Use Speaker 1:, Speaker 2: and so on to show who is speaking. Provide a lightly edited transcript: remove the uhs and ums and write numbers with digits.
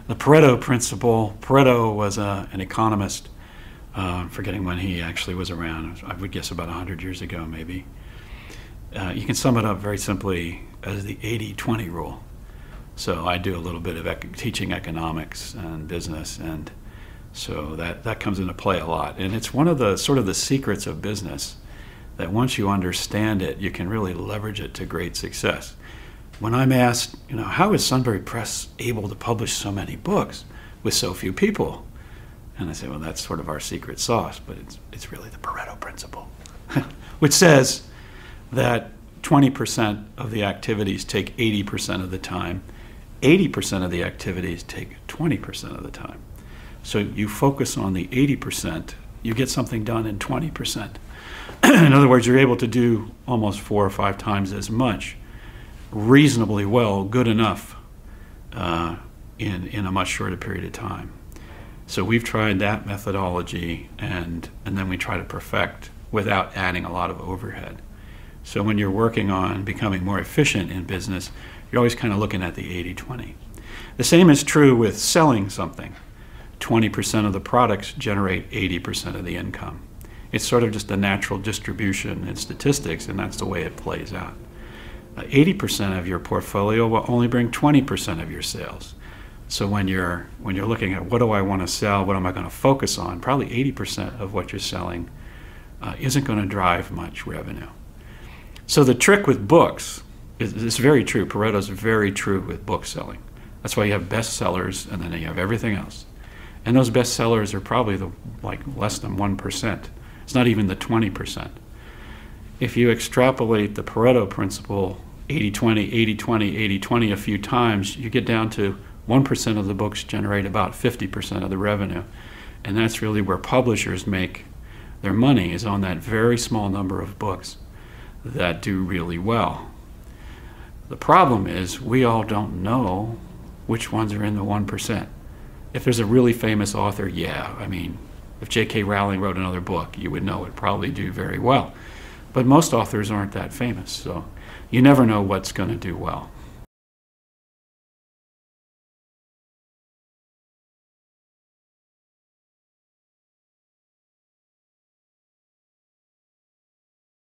Speaker 1: The Pareto principle. Pareto was an economist, forgetting when he actually was around. I would guess about 100 years ago, maybe. You can sum it up very simply as the 80-20 rule. So I do a little bit of teaching economics and business, and so that comes into play a lot. And it's one of the sort of the secrets of business, that once you understand it, you can really leverage it to great success. When I'm asked, how is Sunbury Press able to publish so many books with so few people? And I say, well, that's sort of our secret sauce, but it's really the Pareto principle, which says that 20% of the activities take 80% of the time, 80% of the activities take 20% of the time. So you focus on the 80%, you get something done in 20%. In other words, you're able to do almost 4 or 5 times as much reasonably well, good enough, in a much shorter period of time. So we've tried that methodology, and then we try to perfect without adding a lot of overhead. So when you're working on becoming more efficient in business, you're always kind of looking at the 80-20. The same is true with selling something. 20% of the products generate 80% of the income. It's sort of just a natural distribution in statistics, and that's the way it plays out. 80% of your portfolio will only bring 20% of your sales. So when you're looking at what do I want to sell, what am I going to focus on, probably 80% of what you're selling isn't going to drive much revenue. So the trick with books is very true. Pareto's very true with book selling. That's why you have bestsellers, and then you have everything else. And those bestsellers are probably less than 1%. It's not even the 20%. If you extrapolate the Pareto principle, 80-20, 80-20, 80-20 a few times, you get down to 1% of the books generate about 50% of the revenue. And that's really where publishers make their money, is on that very small number of books that do really well. The problem is we all don't know which ones are in the 1%. If there's a really famous author, if J.K. Rowling wrote another book, you would know it'd probably do very well. But most authors aren't that famous, so you never know what's going to do well.